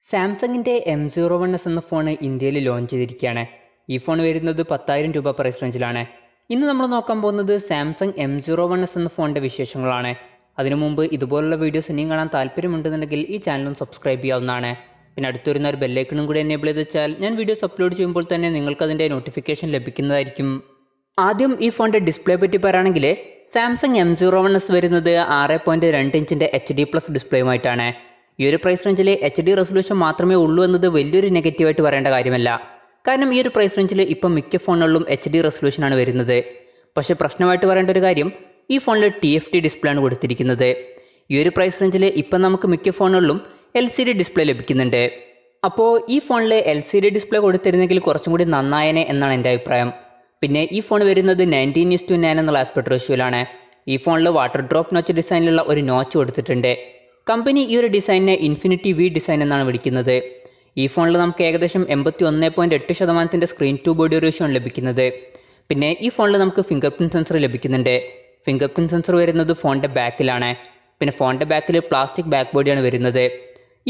സാംസങ്ങിൻ്റെ M01s എന്ന phone ഇന്ത്യയിൽ ലോഞ്ച് ചെയ്തിരിക്കുകയാണ്. ഈ ഫോൺ വരുന്നത് 10,000 രൂപ പ്രൈസ് റേഞ്ചിലാണ്. ഇന്ന് നമ്മൾ നോക്കാൻ പോകുന്നത് സാംസങ് M01s എന്ന ഫോണിൻ്റെ വിശേഷങ്ങളാണ്. അതിനു മുമ്പ് ഇതുപോലുള്ള വീഡിയോസ് ഇനിയും കാണാൻ താല്പര്യമുണ്ടെന്നുണ്ടെങ്കിൽ ഈ ചാനലും സബ്സ്ക്രൈബ് ചെയ്യാവുന്നതാണ്. പിന്നെ അടുത്തൊരുന്ന ഒരു ബെല്ലൈക്കണും കൂടി എനേബിൾ ചെയ്ത് വെച്ചാൽ ഞാൻ വീഡിയോസ് അപ്ലോഡ് ചെയ്യുമ്പോൾ തന്നെ നിങ്ങൾക്കതിൻ്റെ നോട്ടിഫിക്കേഷൻ ലഭിക്കുന്നതായിരിക്കും. ആദ്യം ഈ ഫോണിൻ്റെ ഡിസ്പ്ലേ പറ്റി പറയുകയാണെങ്കിൽ സാംസങ് M01s വരുന്നത് 6.2 ഇഞ്ചിൻ്റെ HD+ ഡിസ്പ്ലേയുമായിട്ടാണ്. ഈ ഒരു പ്രൈസ് റേഞ്ചിൽ HD റെസൊല്യൂഷൻ മാത്രമേ ഉള്ളൂ എന്നത് വലിയൊരു നെഗറ്റീവായിട്ട് പറയേണ്ട കാര്യമല്ല. കാരണം ഈ ഒരു പ്രൈസ് റേഞ്ചിൽ ഇപ്പം മിക്ക ഫോണുകളിലും HD റെസൊല്യൂഷനാണ് വരുന്നത്. പക്ഷേ പ്രശ്നമായിട്ട് പറയേണ്ട ഒരു കാര്യം, ഈ ഫോണിൽ TFT ഡിസ്പ്ലേ ആണ് കൊടുത്തിരിക്കുന്നത്. ഈ ഒരു പ്രൈസ് റേഞ്ചിൽ ഇപ്പം നമുക്ക് മിക്ക ഫോണുകളിലും LCD ഡിസ്പ്ലേ ലഭിക്കുന്നുണ്ട്. അപ്പോൾ ഈ ഫോണിൽ LCD ഡിസ്പ്ലേ കൊടുത്തിരുന്നെങ്കിൽ കുറച്ചും കൂടി നന്നായേനെ എന്നാണ് എൻ്റെ അഭിപ്രായം. പിന്നെ ഈ ഫോൺ വരുന്നത് 19:9 എന്നുള്ള ആസ്പെക്ട് റേഷ്യോയിലാണ്. ഈ ഫോണിൽ വാട്ടർ ഡ്രോപ്പ് നോച്ച് ഡിസൈനിലുള്ള ഒരു നോച്ച് കൊടുത്തിട്ടുണ്ട്. കമ്പനി ഈ ഒരു ഡിസൈനിനെ ഇൻഫിനിറ്റി V ഡിസൈൻ എന്നാണ് വിളിക്കുന്നത്. ഈ ഫോണിൽ നമുക്ക് ഏകദേശം 81.8% സ്ക്രീൻ ടു ബോഡി റേഷ്യോ ആണ് ലഭിക്കുന്നത്. പിന്നെ ഈ ഫോണിൽ നമുക്ക് ഫിംഗർ പ്രിൻറ്റ് സെൻസർ ലഭിക്കുന്നുണ്ട്. ഫിംഗർ പ്രിൻറ്റ് സെൻസർ വരുന്നത് ഫോണിൻ്റെ ബാക്കിലാണ്. പിന്നെ ഫോണിൻ്റെ ബാക്കിൽ പ്ലാസ്റ്റിക് ബാക്ക് ബോഡിയാണ് വരുന്നത്.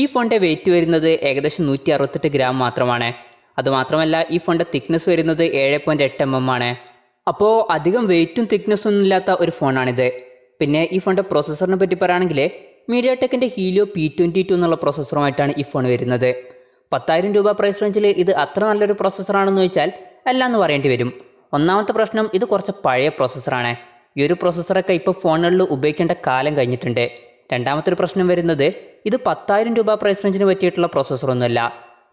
ഈ ഫോണിൻ്റെ വെയിറ്റ് വരുന്നത് ഏകദേശം 168 ഗ്രാം മാത്രമാണ്. അതുമാത്രമല്ല ഈ ഫോണിൻ്റെ തിക്നെസ് വരുന്നത് 7.8 mm ആണ്. അപ്പോൾ അധികം വെയിറ്റും തിക്നെസ്സും ഒന്നും ഇല്ലാത്ത ഒരു ഫോണാണിത്. പിന്നെ ഈ ഫോണിൻ്റെ പ്രോസസ്സറിനെ പറ്റി പറയുകയാണെങ്കിൽ മീഡിയാടെക്കിൻ്റെ HELIO P22 എന്നുള്ള പ്രോസസ്സറുമായിട്ടാണ് ഈ ഫോൺ വരുന്നത്. 10,000 രൂപ പ്രൈസ് റേഞ്ചിൽ ഇത് അത്ര നല്ലൊരു പ്രോസസ്സറാണെന്ന് ചോദിച്ചാൽ അല്ല എന്ന് പറയേണ്ടി വരും. ഒന്നാമത്തെ പ്രശ്നം, ഇത് കുറച്ച് പഴയ പ്രോസസ്സറാണ്. ഈ ഒരു പ്രോസസ്സറൊക്കെ ഇപ്പോൾ ഫോണുകളിൽ ഉപയോഗിക്കേണ്ട കാലം കഴിഞ്ഞിട്ടുണ്ട്. രണ്ടാമത്തെ ഒരു പ്രശ്നം വരുന്നത്, ഇത് 10,000 രൂപ പ്രൈസ് റേഞ്ചിന് പറ്റിയിട്ടുള്ള പ്രോസസ്സറൊന്നുമല്ല.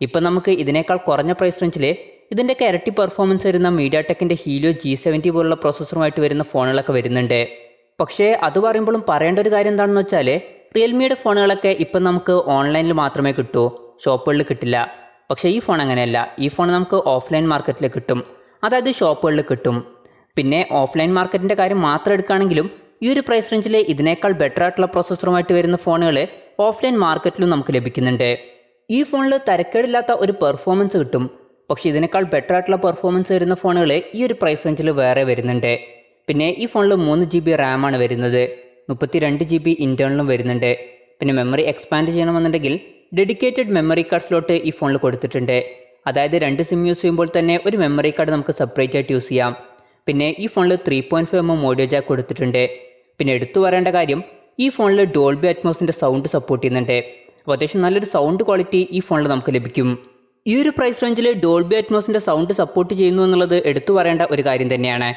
ഇപ്പം നമുക്ക് ഇതിനേക്കാൾ കുറഞ്ഞ പ്രൈസ് റേഞ്ചിൽ ഇതിൻ്റെയൊക്കെ ഇരട്ടി പെർഫോമൻസ് വരുന്ന മീഡിയാടെക്കിൻ്റെ HELIO G70 പോലുള്ള പ്രോസസ്സറുമായിട്ട് വരുന്ന ഫോണുകളൊക്കെ വരുന്നുണ്ട്. പക്ഷേ അത് പറയുമ്പോഴും പറയേണ്ട ഒരു കാര്യം എന്താണെന്ന് വെച്ചാൽ, റിയൽമിയുടെ ഫോണുകളൊക്കെ ഇപ്പം നമുക്ക് ഓൺലൈനിൽ മാത്രമേ കിട്ടൂ, ഷോപ്പുകളിൽ കിട്ടില്ല. പക്ഷേ ഈ ഫോൺ അങ്ങനെയല്ല. ഈ ഫോൺ നമുക്ക് ഓഫ്ലൈൻ മാർക്കറ്റിൽ കിട്ടും, അതായത് ഷോപ്പുകളിൽ കിട്ടും. പിന്നെ ഓഫ്ലൈൻ മാർക്കറ്റിൻ്റെ കാര്യം മാത്രം എടുക്കുകയാണെങ്കിലും ഈ ഒരു പ്രൈസ് റേഞ്ചിൽ ഇതിനേക്കാൾ ബെറ്റർ ആയിട്ടുള്ള പ്രോസസ്സറുമായിട്ട് വരുന്ന ഫോണുകൾ ഓഫ്ലൈൻ മാർക്കറ്റിലും നമുക്ക് ലഭിക്കുന്നുണ്ട്. ഈ ഫോണിൽ തരക്കേടില്ലാത്ത ഒരു പെർഫോമൻസ് കിട്ടും. പക്ഷേ ഇതിനേക്കാൾ ബെറ്റർ ആയിട്ടുള്ള പെർഫോമൻസ് വരുന്ന ഫോണുകൾ ഈ ഒരു പ്രൈസ് റേഞ്ചിൽ വേറെ വരുന്നുണ്ട്. പിന്നെ ഈ ഫോണിൽ 3 GB RAM ആണ് വരുന്നത്. 32 GB ഇൻറ്റേർണലും വരുന്നുണ്ട്. പിന്നെ മെമ്മറി എക്സ്പാൻഡ് ചെയ്യണമെന്നുണ്ടെങ്കിൽ ഡെഡിക്കേറ്റഡ് മെമ്മറി കാർഡ് സ്ലോട്ട് ഈ ഫോണിൽ കൊടുത്തിട്ടുണ്ട്. അതായത് 2 സിം യൂസ് ചെയ്യുമ്പോൾ തന്നെ ഒരു മെമ്മറി കാർഡ് നമുക്ക് സെപ്പറേറ്റ് ആയിട്ട് യൂസ് ചെയ്യാം. പിന്നെ ഈ ഫോണിൽ 3.5 mm ഓഡിയോ ജാക്ക് കൊടുത്തിട്ടുണ്ട്. പിന്നെ എടുത്തു പറയേണ്ട കാര്യം, ഈ ഫോണിൽ ഡോൾബി അറ്റ്മോസിൻ്റെ സൗണ്ട് സപ്പോർട്ട് ചെയ്യുന്നുണ്ട്. അപ്പോൾ അത്യാവശ്യം നല്ലൊരു സൗണ്ട് ക്വാളിറ്റി ഈ ഫോണിൽ നമുക്ക് ലഭിക്കും. ഈ ഒരു പ്രൈസ് റേഞ്ചിൽ ഡോൾബി അറ്റ്മോസിൻ്റെ സൗണ്ട് സപ്പോർട്ട് ചെയ്യുന്നു എന്നുള്ളത് എടുത്തു പറയേണ്ട ഒരു കാര്യം തന്നെയാണ്.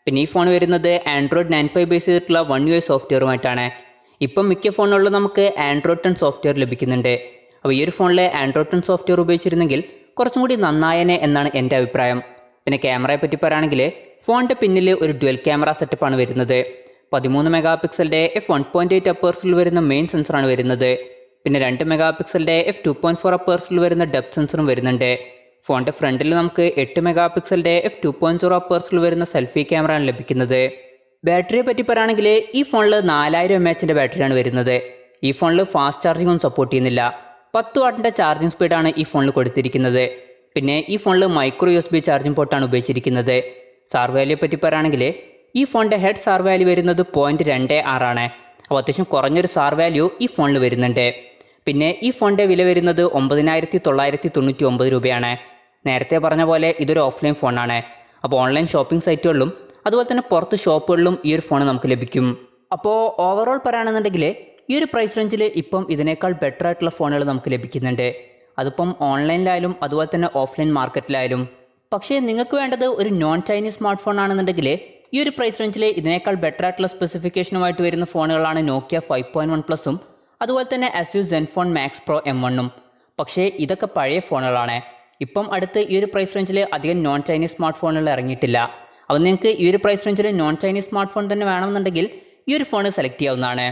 പിന്നെ ഈ ഫോൺ വരുന്നത് Android 9 ബേസ് ചെയ്തിട്ടുള്ള One UI സോഫ്റ്റ്വെയറുമായിട്ടാണ്. ഇപ്പം മിക്ക ഫോണുകളിലും നമുക്ക് Android 10 സോഫ്റ്റ്വെയർ ലഭിക്കുന്നുണ്ട്. അപ്പോൾ ഈ ഒരു ഫോണിൽ Android 10 സോഫ്റ്റ്വെയർ ഉപയോഗിച്ചിരുന്നെങ്കിൽ കുറച്ചും കൂടി നന്നായേനെ എന്നാണ് എൻ്റെ അഭിപ്രായം. പിന്നെ ക്യാമറയെ പറ്റി പറയുകയാണെങ്കിൽ ഫോണിൻ്റെ പിന്നിൽ ഒരു ഡ്യുവൽ ക്യാമറ സെറ്റപ്പാണ് വരുന്നത്. 13 മെഗാപിക്സലിൻ്റെ f1.8 അപ്പേഴ്സിൽ വരുന്ന മെയിൻ സെൻസറാണ് വരുന്നത്. പിന്നെ 2 മെഗാപിക്സലിൻ്റെ f2.4 അപ്പേഴ്സിൽ വരുന്ന ഡെപ്ത് സെൻസറും വരുന്നുണ്ട്. ഫോണിൻ്റെ ഫ്രണ്ടിൽ നമുക്ക് 8 മെഗാപിക്സലിൻ്റെ f2.0 അപ്പേഴ്സിൽ വരുന്ന സെൽഫി ക്യാമറയാണ് ലഭിക്കുന്നത്. ബാറ്ററിയെ പറ്റി പറയുകയാണെങ്കിൽ ഈ ഫോണിൽ 4000 mAh ബാറ്ററിയാണ് വരുന്നത്. ഈ ഫോണിൽ ഫാസ്റ്റ് ചാർജിംഗ് ഒന്നും സപ്പോർട്ട് ചെയ്യുന്നില്ല. 10 വാട്ടിൻ്റെ ചാർജിംഗ് സ്പീഡാണ് ഈ ഫോണിൽ കൊടുത്തിരിക്കുന്നത്. പിന്നെ ഈ ഫോണിൽ മൈക്രോ USB ചാർജിംഗ് പോർട്ടാണ് ഉപയോഗിച്ചിരിക്കുന്നത്. സാർ വാല്യൂയെ പറ്റി പറയുകയാണെങ്കിൽ ഈ ഫോണിൻ്റെ ഹെഡ് സാർ വാല്യൂ വരുന്നത് 0.26 ആണ്. അപ്പോൾ അത്യാവശ്യം കുറഞ്ഞൊരു സാർ വാല്യൂ ഈ ഫോണിൽ വരുന്നുണ്ട്. പിന്നെ ഈ ഫോണിൻ്റെ വില വരുന്നത് 9,999 രൂപയാണ്. നേരത്തെ പറഞ്ഞ പോലെ ഇതൊരു ഓഫ്ലൈൻ ഫോണാണ്. അപ്പോൾ ഓൺലൈൻ ഷോപ്പിംഗ് സൈറ്റുകളിലും അതുപോലെ തന്നെ പുറത്ത് ഷോപ്പുകളിലും ഈ ഒരു ഫോൺ നമുക്ക് ലഭിക്കും. അപ്പോൾ ഓവറോൾ പറയുകയാണെന്നുണ്ടെങ്കിൽ ഈ ഒരു പ്രൈസ് റേഞ്ചിൽ ഇപ്പം ഇതിനേക്കാൾ ബെറ്റർ ആയിട്ടുള്ള ഫോണുകൾ നമുക്ക് ലഭിക്കുന്നുണ്ട്. അതിപ്പം ഓൺലൈനിലായാലും അതുപോലെ തന്നെ ഓഫ്ലൈൻ മാർക്കറ്റിലായാലും. പക്ഷേ നിങ്ങൾക്ക് വേണ്ടത് ഒരു നോൺ ചൈനീസ് സ്മാർട്ട് ഫോൺ ആണെന്നുണ്ടെങ്കിൽ ഈ ഒരു പ്രൈസ് റേഞ്ചിൽ ഇതിനേക്കാൾ ബെറ്റർ ആയിട്ടുള്ള സ്പെസിഫിക്കേഷനുമായിട്ട് വരുന്ന ഫോണുകളാണ് Nokia 5.1+ഉം അതുപോലെ തന്നെ Asus Zenfone Max Pro M1ഉം. പക്ഷേ ഇതൊക്കെ പഴയ ഫോണുകളാണ്. ഇപ്പം അടുത്ത് ഈ ഒരു പ്രൈസ് റേഞ്ചിൽ അധികം നോൺ ചൈനീസ് സ്മാർട്ട് ഫോണുകൾ ഇറങ്ങിയിട്ടില്ല. അപ്പോൾ നിങ്ങൾക്ക് ഈ ഒരു പ്രൈസ് റേഞ്ചിൽ നോൺ ചൈനീസ് സ്മാർട്ട് ഫോൺ തന്നെ വേണമെന്നുണ്ടെങ്കിൽ ഈ ഒരു ഫോൺ സെലക്ട് ചെയ്യാവുന്നതാണ്.